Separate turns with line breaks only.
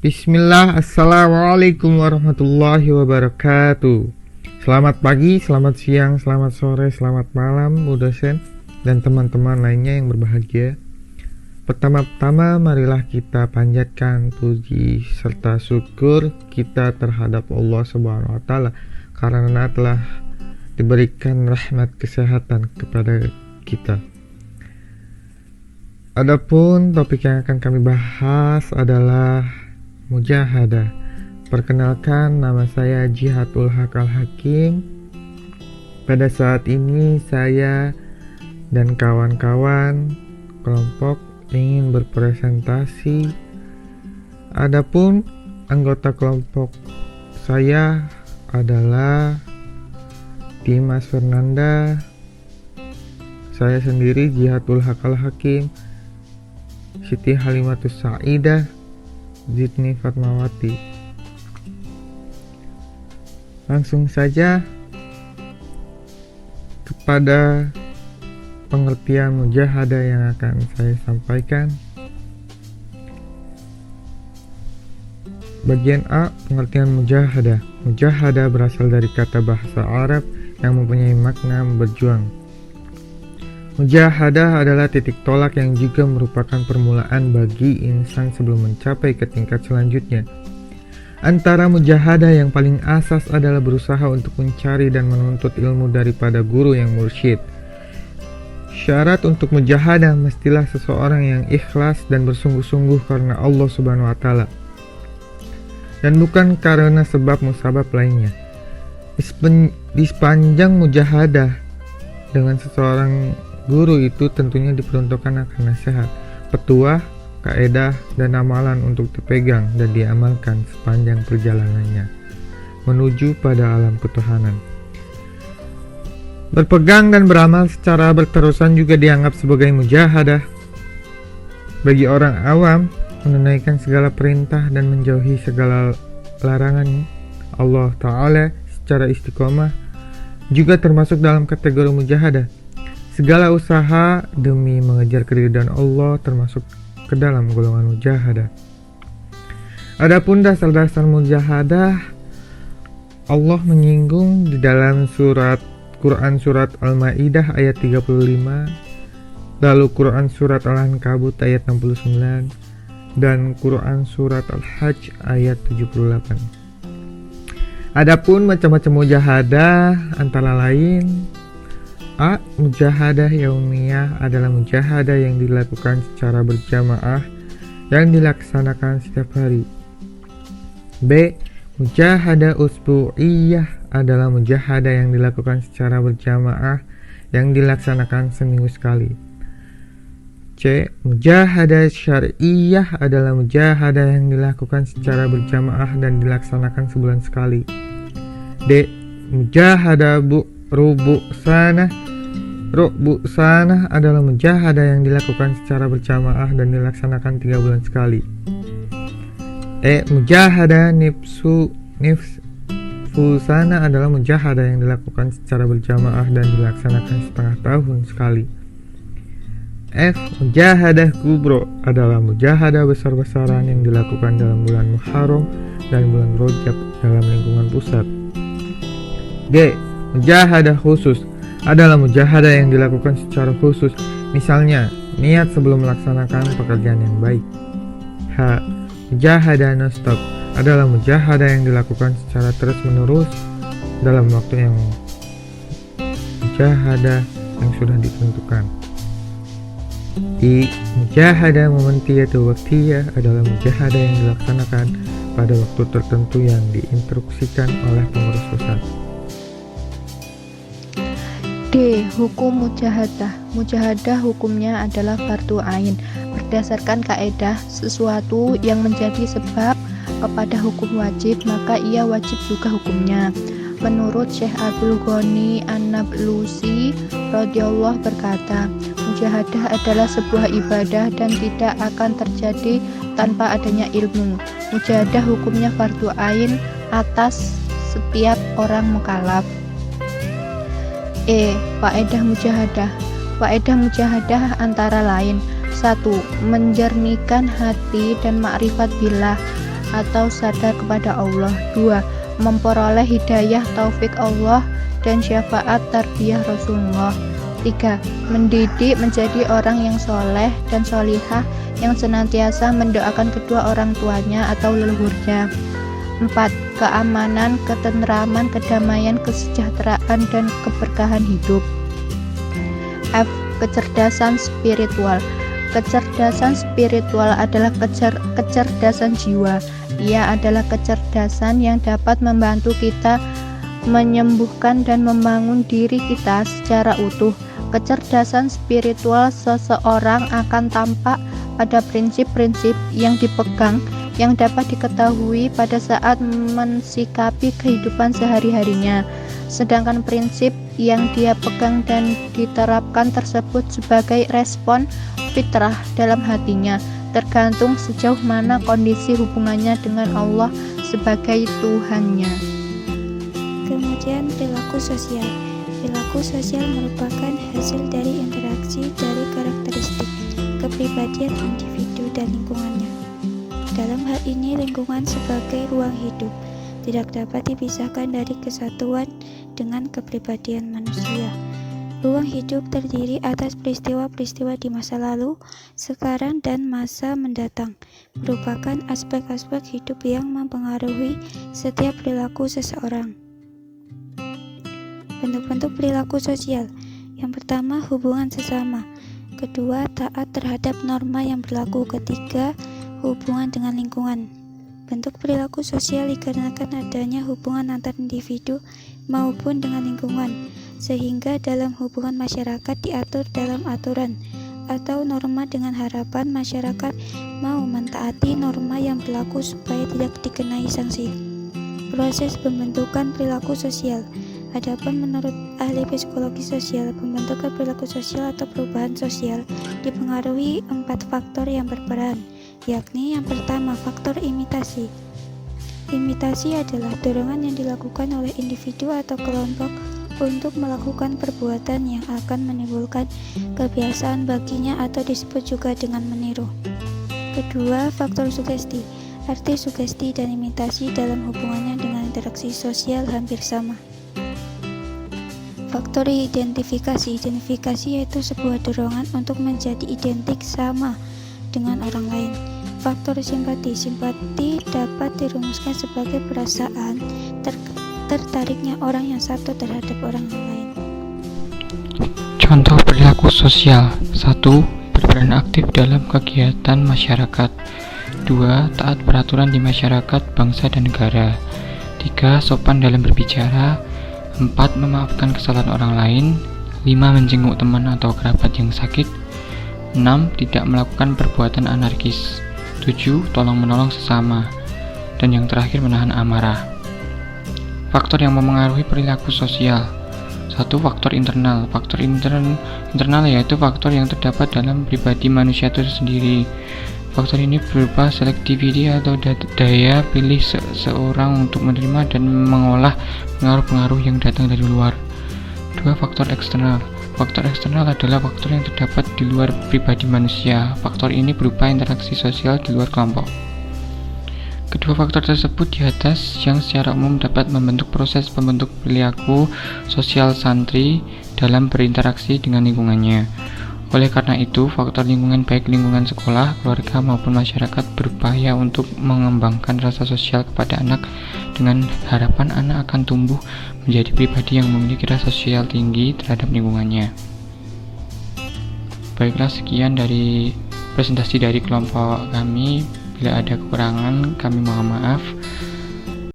Bismillah, Assalamualaikum warahmatullahi wabarakatuh. Selamat pagi, selamat siang, selamat sore, selamat malam Bu dosen dan teman-teman lainnya yang berbahagia. Pertama-tama marilah kita panjatkan puji serta syukur kita terhadap Allah Subhanahu wa taala karena telah diberikan rahmat kesehatan kepada kita. Adapun topik yang akan kami bahas adalah mujahadah. Perkenalkan, nama saya Jihadul Haq Al-Hakim. Pada saat ini saya dan kawan-kawan kelompok ingin berpresentasi. Adapun anggota kelompok saya adalah Dimas Fernanda. Saya sendiri Jihadul Haq Al-Hakim, Siti Halimatus Sa'idah, Zidni Fatmawati. Langsung saja kepada pengertian mujahadah yang akan saya sampaikan. Bagian A, pengertian mujahadah. Mujahadah berasal dari kata bahasa Arab yang mempunyai makna berjuang. Mujahadah adalah titik tolak yang juga merupakan permulaan bagi insan sebelum mencapai ke tingkat selanjutnya. Antara mujahadah yang paling asas adalah berusaha untuk mencari dan menuntut ilmu daripada guru yang mursyid. Syarat untuk mujahadah mestilah seseorang yang ikhlas dan bersungguh-sungguh karena Allah Subhanahu wa taala, dan bukan karena sebab musabab lainnya. Di sepanjang mujahadah dengan seseorang guru itu tentunya diperuntukkan akan nasihat, petuah, kaedah, dan amalan untuk dipegang dan diamalkan sepanjang perjalanannya menuju pada alam ketuhanan. Berpegang dan beramal secara berterusan juga dianggap sebagai mujahadah. Bagi orang awam, menunaikan segala perintah dan menjauhi segala larangan Allah Ta'ala secara istiqomah juga termasuk dalam kategori mujahadah. Segala usaha demi mengejar keridhaan Allah termasuk ke dalam golongan mujahadah. Adapun dasar-dasar mujahadah, Allah menyinggung di dalam Quran surat Al-Maidah ayat 35, lalu Quran surat Al-Ankabut ayat 69, dan Quran surat Al-Hajj ayat 78. Adapun macam-macam mujahadah antara lain: A. Mujahadah yaumiyah adalah mujahadah yang dilakukan secara berjamaah yang dilaksanakan setiap hari. B. Mujahadah usbu'iyah adalah mujahadah yang dilakukan secara berjamaah yang dilaksanakan seminggu sekali. C. Mujahadah syar'iyah adalah mujahadah yang dilakukan secara berjamaah dan dilaksanakan sebulan sekali. D. Mujahadah Rubu sanah adalah mujahadah yang dilakukan secara berjamaah dan dilaksanakan 3 bulan sekali. E. Mujahadah nifsu sanah adalah mujahadah yang dilakukan secara berjamaah dan dilaksanakan setengah tahun sekali. F. Mujahadah kubro adalah mujahadah besar-besaran yang dilakukan dalam bulan Muharram dan bulan Rajab dalam lingkungan pusat. G. Mujahadah khusus adalah mujahadah yang dilakukan secara khusus, misalnya niat sebelum melaksanakan pekerjaan yang baik. H. Mujahadah non-stop adalah mujahadah yang dilakukan secara terus-menerus dalam waktu yang mujahadah yang sudah ditentukan. I. Mujahadah momentiyah atau waktiyah adalah mujahadah yang dilaksanakan pada waktu tertentu yang diinstruksikan oleh pengurus pusat.
D. Hukum mujahadah. Mujahadah hukumnya adalah fardu ain. Berdasarkan kaedah, sesuatu yang menjadi sebab kepada hukum wajib, maka ia wajib juga hukumnya. Menurut Syekh Abdul Ghani An-Nablusi radhiyallahu berkata, mujahadah adalah sebuah ibadah dan tidak akan terjadi tanpa adanya ilmu. Mujahadah hukumnya fardu ain atas setiap orang mukallaf. E. Faedah mujahadah. Faedah mujahadah antara lain: 1. Menjernihkan hati dan makrifat billah. atau sadar kepada Allah. 2. Memperoleh hidayah taufik Allah dan syafaat tarbiyah Rasulullah. 3. Mendidik menjadi orang yang soleh dan solihah yang senantiasa mendoakan kedua orang tuanya atau leluhurnya. 4. Keamanan, ketenteraman, kedamaian, kesejahteraan, dan keberkahan hidup. F. Kecerdasan spiritual. Kecerdasan spiritual adalah kecerdasan jiwa. Ia adalah kecerdasan yang dapat membantu kita menyembuhkan dan membangun diri kita secara utuh. Kecerdasan spiritual seseorang akan tampak pada prinsip-prinsip yang dipegang yang dapat diketahui pada saat mensikapi kehidupan sehari-harinya. Sedangkan prinsip yang dia pegang dan diterapkan tersebut sebagai respon fitrah dalam hatinya, tergantung sejauh mana kondisi hubungannya dengan Allah sebagai Tuhannya.
Kemudian perilaku sosial. Perilaku sosial merupakan hasil dari interaksi dari karakteristik kepribadian individu dan lingkungannya. Dalam hal ini, lingkungan sebagai ruang hidup tidak dapat dipisahkan dari kesatuan dengan kepribadian manusia. Ruang hidup terdiri atas peristiwa-peristiwa di masa lalu, sekarang, dan masa mendatang, merupakan aspek-aspek hidup yang mempengaruhi setiap perilaku seseorang. Bentuk-bentuk perilaku sosial. Yang pertama, hubungan sesama. Kedua, taat terhadap norma yang berlaku. Ketiga, hubungan dengan lingkungan. Bentuk perilaku sosial dikarenakan adanya hubungan antar individu maupun dengan lingkungan, sehingga dalam hubungan masyarakat diatur dalam aturan atau norma dengan harapan masyarakat mau mentaati norma yang berlaku supaya tidak dikenai sanksi. Proses pembentukan perilaku sosial. Adapun menurut ahli psikologi sosial, pembentukan perilaku sosial atau perubahan sosial dipengaruhi 4 faktor yang berperan, yakni yang pertama, faktor imitasi. Imitasi adalah dorongan yang dilakukan oleh individu atau kelompok untuk melakukan perbuatan yang akan menimbulkan kebiasaan baginya atau disebut juga dengan meniru. Kedua, faktor sugesti. Arti sugesti dan imitasi dalam hubungannya dengan interaksi sosial hampir sama. Faktor identifikasi. Identifikasi yaitu sebuah dorongan untuk menjadi identik sama dengan orang lain. Faktor simpati. Simpati dapat dirumuskan sebagai perasaan tertariknya orang yang satu terhadap orang yang lain.
Contoh perilaku sosial. 1. Berperan aktif dalam kegiatan masyarakat. 2. Taat peraturan di masyarakat, bangsa, dan negara. 3. Sopan dalam berbicara. 4. Memaafkan kesalahan orang lain. 5. Menjenguk teman atau kerabat yang sakit. 6. Tidak melakukan perbuatan anarkis. 7. Tolong-menolong sesama. Dan yang terakhir, menahan amarah. Faktor yang memengaruhi perilaku sosial. 1. Faktor internal. Faktor internal yaitu faktor yang terdapat dalam pribadi manusia itu sendiri. Faktor ini berupa selectivity atau daya pilih seseorang untuk menerima dan mengolah pengaruh-pengaruh yang datang dari luar. 2. Faktor eksternal. Faktor eksternal adalah faktor yang terdapat di luar pribadi manusia. Faktor ini berupa interaksi sosial di luar kelompok. Kedua faktor tersebut di atas yang secara umum dapat membentuk proses pembentuk perilaku sosial santri dalam berinteraksi dengan lingkungannya. Oleh karena itu, faktor lingkungan baik lingkungan sekolah, keluarga maupun masyarakat berupaya untuk mengembangkan rasa sosial kepada anak dengan harapan anak akan tumbuh menjadi pribadi yang memiliki rasa sosial tinggi terhadap lingkungannya. Baiklah, sekian dari presentasi dari kelompok kami. Bila ada kekurangan, kami mohon maaf.